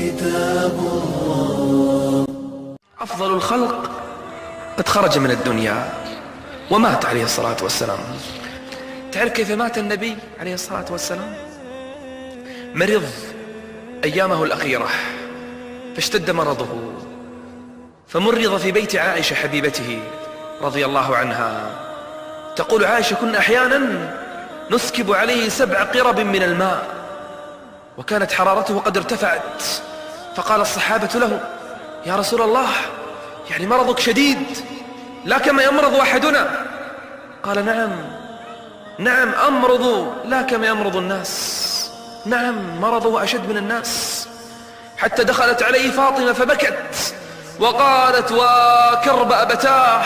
كتاب الله. أفضل الخلق قد خرج من الدنيا ومات عليه الصلاة والسلام. تعرف كيف مات النبي عليه الصلاة والسلام؟ مرض أيامه الأخيرة فاشتد مرضه، فمرض في بيت عائشة حبيبته رضي الله عنها. تقول عائشة: كنا أحيانا نسكب عليه 7 قرب من الماء، وكانت حرارته قد ارتفعت. فقال الصحابة له: يا رسول الله، يعني مرضك شديد لا كما يمرض أحدنا. قال: نعم أمرض لا كما يمرض الناس، نعم مرضه أشد من الناس. حتى دخلت عليه فاطمة فبكت وقالت: وكرب أبتاه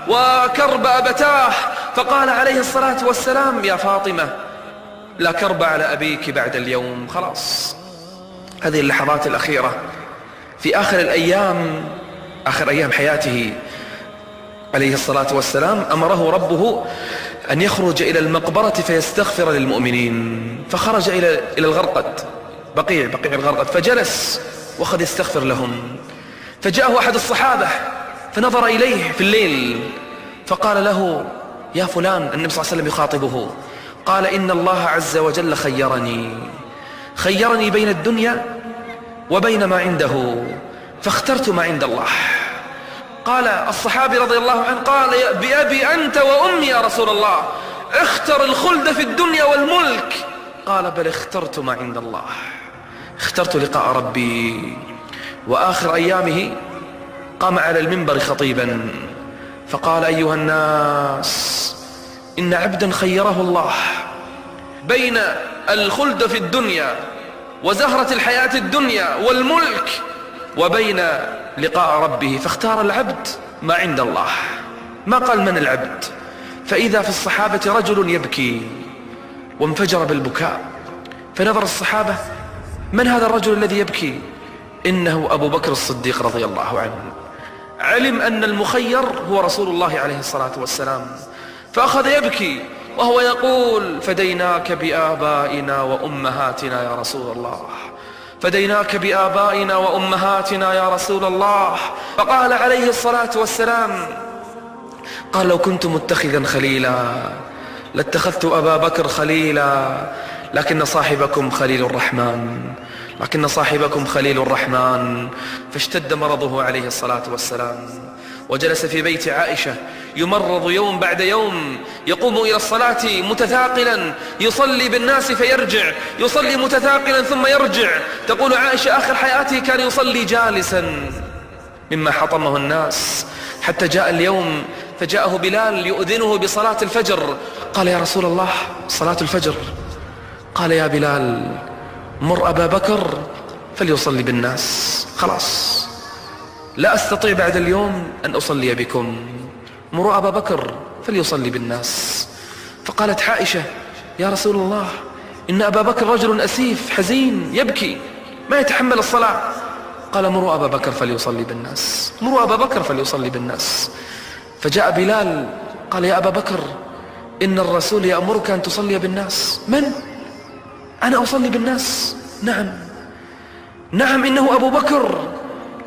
وكرب أبتاه. فقال عليه الصلاة والسلام: يا فاطمة، لا كرب على أبيك بعد اليوم. خلاص، هذه اللحظات الأخيرة في آخر الأيام، آخر أيام حياته عليه الصلاة والسلام، أمره ربه أن يخرج إلى المقبرة فيستغفر للمؤمنين. فخرج إلى الغرقد، بقيع الغرقد، فجلس وأخذ يستغفر لهم. فجاءه أحد الصحابة فنظر إليه في الليل فقال له: يا فلان. النبي صلى الله عليه وسلم يخاطبه، قال: إن الله عز وجل خيرني بين الدنيا وبين ما عنده، فاخترت ما عند الله. قال الصحابي رضي الله عنه: قال: بأبي أنت وأمي يا رسول الله، اختر الخلد في الدنيا والملك. قال: بل اخترت ما عند الله، اخترت لقاء ربي. وآخر أيامه قام على المنبر خطيبا فقال: أيها الناس، إن عبدا خيره الله بين الخلد في الدنيا وزهرة الحياة الدنيا والملك وبين لقاء ربه، فاختار العبد ما عند الله. ما قال من العبد. فإذا في الصحابة رجل يبكي وانفجر بالبكاء، فنظر الصحابة: من هذا الرجل الذي يبكي؟ إنه أبو بكر الصديق رضي الله عنه. علم أن المخير هو رسول الله عليه الصلاة والسلام، فأخذ يبكي وهو يقول: فديناك بآبائنا وأمهاتنا يا رسول الله، فديناك بآبائنا وأمهاتنا يا رسول الله. فقال عليه الصلاة والسلام: قال: لو كنت متخذا خليلا لاتخذت أبا بكر خليلا، لكن صاحبكم خليل الرحمن. فاشتد مرضه عليه الصلاة والسلام وجلس في بيت عائشة يمرض يوم بعد يوم، يقوم إلى الصلاة متثاقلا، يصلي بالناس فيرجع، يصلي متثاقلا ثم يرجع. تقول عائشة: آخر حياته كان يصلي جالسا مما حطمه الناس، حتى جاء اليوم فجاءه بلال يؤذنه بصلاة الفجر. قال: يا رسول الله، صلاة الفجر. قال: يا بلال، مر أبا بكر فليصلي بالناس، خلاص لا أستطيع بعد اليوم أن أصلي بكم، مروا أبا بكر فليصلي بالناس. فقالت عائشة: يا رسول الله، إن أبا بكر رجل أسيف حزين يبكي ما يتحمل الصلاة. قال: مروا أبا بكر فليصلي بالناس. فجاء بلال قال: يا أبا بكر، إن الرسول يأمرك أن تصلي بالناس. من؟ أنا أصلي بالناس؟ نعم إنه أبو بكر،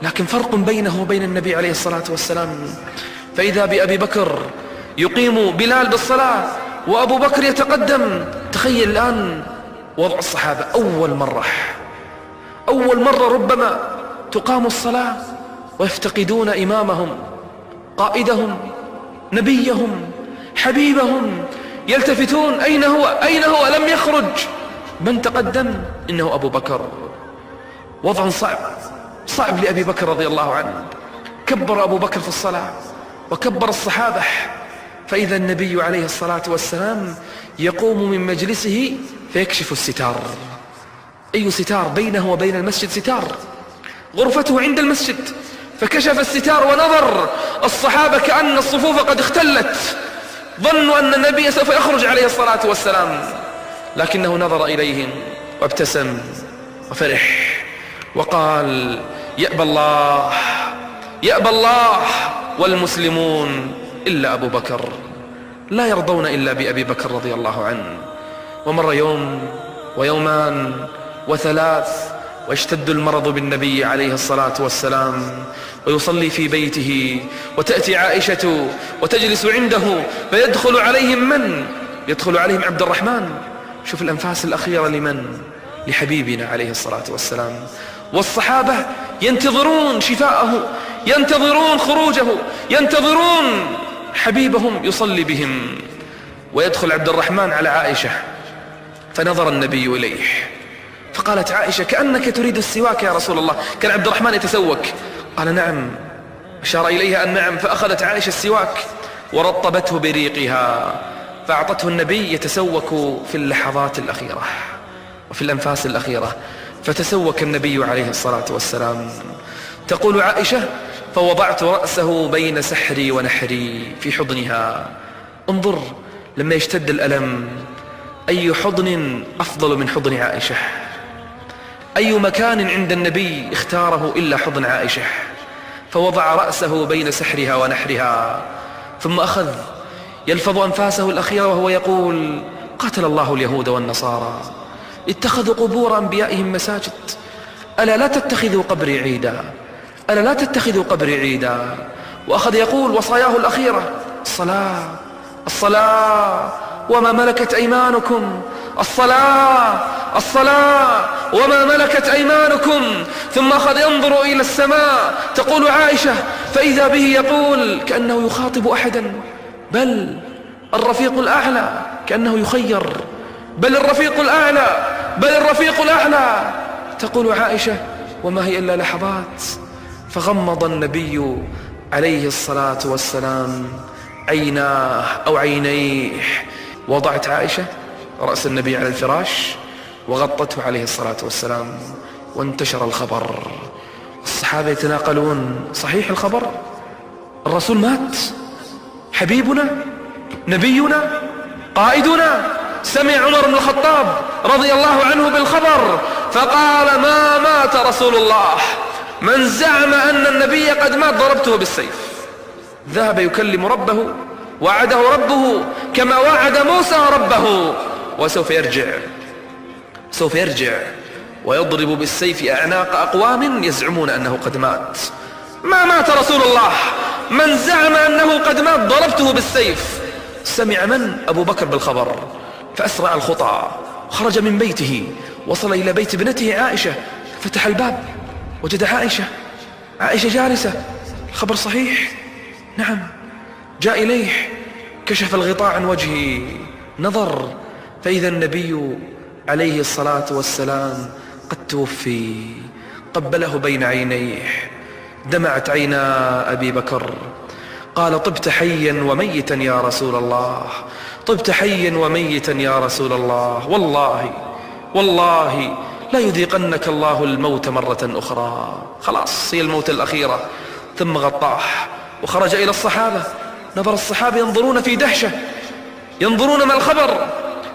لكن فرق بينه وبين النبي عليه الصلاة والسلام. فإذا بأبي بكر يقيم بلال بالصلاة وأبو بكر يتقدم. تخيل الآن وضع الصحابة، أول مرة ربما تقام الصلاة ويفتقدون إمامهم، قائدهم، نبيهم، حبيبهم، يلتفتون: أين هو لم يخرج. من تقدم؟ إنه أبو بكر. وضع صعب لأبي بكر رضي الله عنه. كبر أبو بكر في الصلاة وكبر الصحابة، فإذا النبي عليه الصلاة والسلام يقوم من مجلسه فيكشف الستار. أي ستار؟ بينه وبين المسجد ستار، غرفته عند المسجد. فكشف الستار ونظر الصحابة كأن الصفوف قد اختلت، ظنوا أن النبي سوف يخرج عليه الصلاة والسلام، لكنه نظر إليهم وابتسم وفرح وقال: يأبى الله والمسلمون إلا أبو بكر، لا يرضون إلا بأبي بكر رضي الله عنه. ومر يوم ويومان وثلاث ويشتد المرض بالنبي عليه الصلاة والسلام ويصلي في بيته، وتأتي عائشة وتجلس عنده، فيدخل عليهم من؟ يدخل عليهم عبد الرحمن. شوف الأنفاس الأخيرة لمن؟ لحبيبنا عليه الصلاة والسلام. والصحابة ينتظرون شفاءه، ينتظرون خروجه، ينتظرون حبيبهم يصلي بهم. ويدخل عبد الرحمن على عائشة، فنظر النبي إليه، فقالت عائشة: كأنك تريد السواك يا رسول الله. كان عبد الرحمن يتسوك، قال: نعم. أشار إليها أن نعم، فأخذت عائشة السواك ورطبته بريقها، فأعطته النبي يتسوك في اللحظات الأخيرة وفي الأنفاس الأخيرة. فتسوك النبي عليه الصلاة والسلام. تقول عائشة: فوضعت رأسه بين سحري ونحري في حضنها. انظر لما يشتد الألم، أي حضن أفضل من حضن عائشة؟ أي مكان عند النبي اختاره إلا حضن عائشة؟ فوضع رأسه بين سحرها ونحرها، ثم أخذ يلفظ أنفاسه الأخيرة وهو يقول: قاتل الله اليهود والنصارى اتخذوا قبور أنبيائهم مساجد، ألا لا تتخذوا قبري عيدا، ألا لا تتخذوا قبري عيدا. وأخذ يقول وصاياه الأخيرة: الصلاة الصلاة وما ملكت أيمانكم، الصلاة الصلاة وما ملكت أيمانكم. ثم أخذ ينظر إلى السماء. تقول عائشة: فإذا به يقول كأنه يخاطب أحدا، بل الرفيق الأعلى، كأنه يخير، بل الرفيق الأعلى، بل الرفيق الأعلى. تقول عائشة: وما هي إلا لحظات. فغمض النبي عليه الصلاة والسلام عيناه أو عينيه. وضعت عائشة رأس النبي على الفراش وغطته عليه الصلاة والسلام، وانتشر الخبر. الصحابة يتناقلون: صحيح الخبر؟ الرسول مات؟ حبيبنا نبينا قائدنا؟ سمع عمر بن الخطاب رضي الله عنه بالخبر فقال: ما مات رسول الله، من زعم أن النبي قد مات ضربته بالسيف. ذهب يكلم ربه، وعده ربه كما وعد موسى ربه، وسوف يرجع، سوف يرجع ويضرب بالسيف أعناق أقوام يزعمون أنه قد مات. ما مات رسول الله، من زعم أنه قد مات ضربته بالسيف. سمع من؟ أبو بكر بالخبر، فأسرع الخطى، خرج من بيته، وصل إلى بيت ابنته عائشة، فتح الباب وجد عائشة جالسة. الخبر صحيح؟ نعم. جاء إليه، كشف الغطاء عن وجهه، نظر، فإذا النبي عليه الصلاة والسلام قد توفي. قبله بين عينيه، دمعت عينا أبي بكر، قال: طبت حيا وميتا يا رسول الله، طبت حيا وميتا يا رسول الله، والله والله لا يذيقنك الله الموت مرة أخرى. خلاص، هي الموت الأخيرة. ثم غطاه وخرج إلى الصحابة. نظر الصحابة ينظرون في دهشة، ينظرون ما الخبر.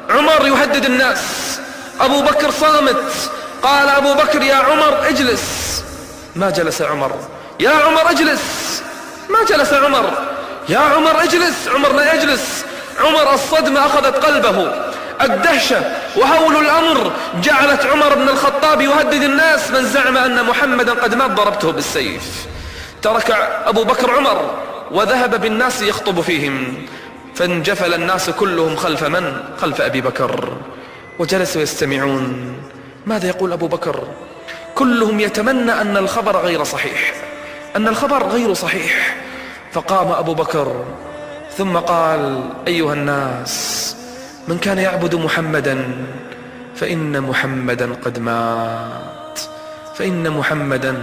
عمر يهدد الناس، أبو بكر صامت. قال أبو بكر: يا عمر اجلس. ما جلس عمر. يا عمر اجلس. ما جلس عمر. يا عمر اجلس. عمر لا يجلس. عمر الصدمة أخذت قلبه، الدهشة وهول الأمر جعلت عمر بن الخطاب يهدد الناس: من زعم أن محمدا قد مات ضربته بالسيف. ترك أبو بكر عمر وذهب بالناس يخطب فيهم، فانجفل الناس كلهم خلف من؟ خلف أبي بكر، وجلسوا يستمعون. ماذا يقول أبو بكر؟ كلهم يتمنى أن الخبر غير صحيح، أن الخبر غير صحيح. فقام أبو بكر ثم قال: أيها الناس، من كان يعبد محمدا فإن محمدا قد مات، فإن محمدا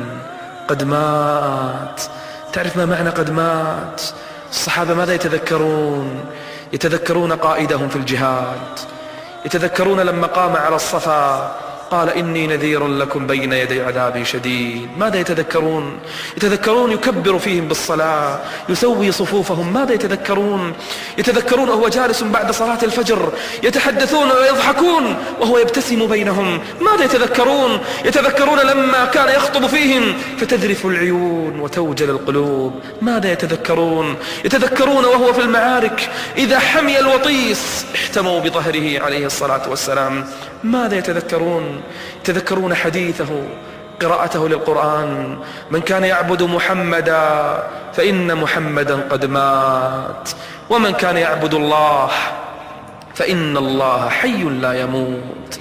قد مات. تعرف ما معنى قد مات؟ الصحابة ماذا يتذكرون؟ يتذكرون قائدهم في الجهاد، يتذكرون لما قام على الصفا قال: إني نذير لكم بين يدي عذاب شديد. ماذا يتذكرون؟ يتذكرون يكبر فيهم بالصلاة، يسوي صفوفهم. ماذا يتذكرون؟ يتذكرون وهو جالس بعد صلاة الفجر، يتحدثون ويضحكون وهو يبتسم بينهم. ماذا يتذكرون؟ يتذكرون لما كان يخطب فيهم فتذرف العيون وتوجل القلوب. ماذا يتذكرون؟ يتذكرون وهو في المعارك إذا حمي الوطيس احتموا بظهره عليه الصلاة والسلام. ماذا يتذكرون؟ يتذكرون حديثه، قراءته للقرآن: من كان يعبد محمدا فإن محمدا قد مات، ومن كان يعبد الله فإن الله حي لا يموت.